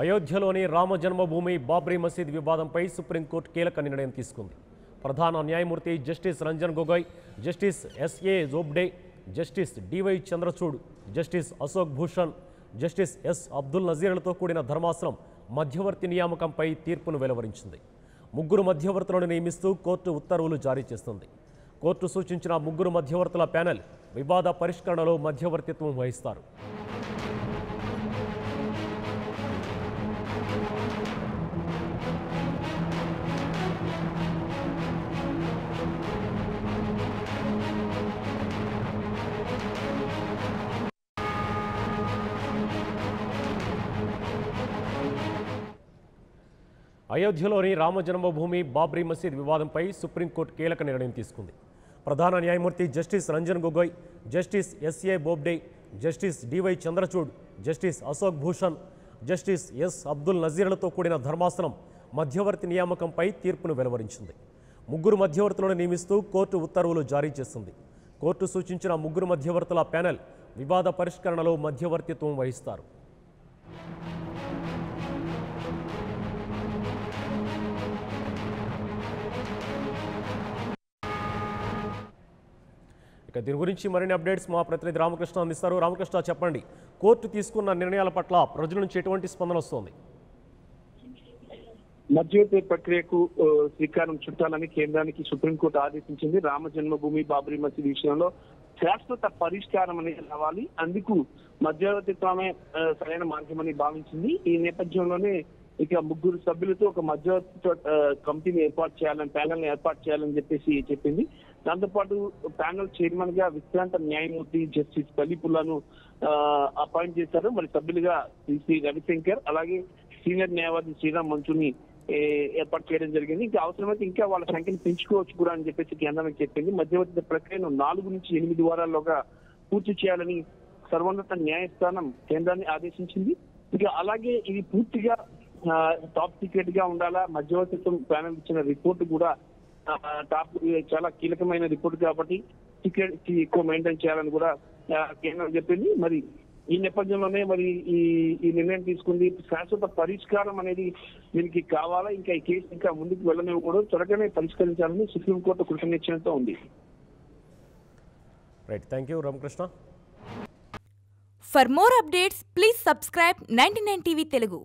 అయోధ్యలోని రామ జన్మభూమి బాబ్రీ మసీద్ వివాదంపై సుప్రీంకోర్టు కీలక నిర్ణయం తీసుకుంది. ప్రధాన న్యాయమూర్తి justice Ranjan Gogoi, justice S A Bobde, justice D Y Chandrachud, justice Ashok Bhushan, justice S Abdul నజీర్లతో కూడిన ధర్మాసనం మధ్యవర్తి నియామకంపై తీర్పును వెలువరించింది. ముగ్గురు మధ్యవర్తులను నియమిస్తూ కోర్టు ఉత్తర్వులు జారీ చేస్తుంది. కోర్టు సూచించిన ముగ్గురు మధ్యవర్తుల ప్యానెల్ వివాద పరిష్కరణలో మధ్యవర్తిత్వం వహిస్తారు. అయోధ్యలోని రామ జన్మభూమి బాబ్రీ మసీద్ వివాదంపై సుప్రీంకోర్టు కీలక నిర్ణయం తీసుకుంది. ప్రధాన న్యాయమూర్తి justice Ranjan Gogoi, justice S A Bobde, justice D Y Chandrachud, justice Ashok Bhushan, justice S Abdul నజీర్లతో కూడిన ధర్మాసనం మధ్యవర్తి నియామకంపై తీర్పును వెలువరించింది. ముగ్గురు మధ్యవర్తులను నియమిస్తూ కోర్టు ఉత్తర్వులు జారీ చేస్తుంది. కోర్టు సూచించిన ముగ్గురు మధ్యవర్తుల ప్యానెల్ వివాద పరిష్కరణలో మధ్యవర్తిత్వం వహిస్తారు. ఇక దీని గురించి మరిన్ని అప్డేట్స్ మా ప్రతినిధి రామకృష్ణ అందిస్తారు. రామకృష్ణ, చెప్పండి, కోర్టు తీసుకున్న నిర్ణయాల పట్ల ప్రజల నుంచి ఎటువంటి స్పందన వస్తోంది? మధ్యవర్తి ప్రక్రియకు శ్రీకారం చుట్టాలని కేంద్రానికి సుప్రీంకోర్టు ఆదేశించింది. రామ జన్మభూమి బాబ్రీ మసీద్ విషయంలో శాశ్వత పరిష్కారం అనేది రావాలి, అందుకు మధ్యవర్తిత్వమే సరైన మార్గమని భావించింది. ఈ నేపథ్యంలోనే ఇక ముగ్గురు సభ్యులతో ఒక మధ్యవర్తిత్వ కమిటీని ఏర్పాటు చేయాలని, ప్యానెల్ ని ఏర్పాటు చేయాలని చెప్పేసి చెప్పింది. దాంతోపాటు ప్యానెల్ చైర్మన్ గా విశ్రాంత న్యాయమూర్తి జస్టిస్ పల్లిపుల్లను అపాయింట్ చేశారు. మరి సభ్యులుగా శ్రీ రవిశంకర్, అలాగే సీనియర్ న్యాయవాది శ్రీరామ్ మంచుని ఏర్పాటు చేయడం జరిగింది. ఇంకా అవసరమైతే ఇంకా వాళ్ళ సంఖ్యను పెంచుకోవచ్చు కూడా అని చెప్పేసి కేంద్రానికి చెప్పింది. మధ్యవర్తి ప్రక్రియను 4 నుంచి 8 వారాల్లోగా పూర్తి చేయాలని సర్వోన్నత న్యాయస్థానం కేంద్రాన్ని ఆదేశించింది. ఇక అలాగే ఇది పూర్తిగా టాప్ సీక్రెట్ గా ఉండాలా, మధ్యవర్తిత్వం ప్యానెల్ ఇచ్చిన రిపోర్ట్ కూడా చాలా కీలకమైన రిపోర్ట్ కాబట్టి సీక్రెట్ ఎక్కువ మెయింటైన్ చేయాలని కూడా కేంద్రం చెప్పింది. మరి ఈ నేపథ్యంలోనే మరి ఈ నిర్ణయం తీసుకుంది. శాశ్వత పరిష్కారం అనేది దీనికి కావాలా, ఇంకా ఈ కేసు ఇంకా ముందుకు వెళ్ళనివ్వకూడదు, త్వరగానే పరిష్కరించాలని సుప్రీంకోర్టు కృతనిశ్చయంతో ఉంది. Right, thank you Ramakrishna. For more updates, please subscribe 99 TV Telugu.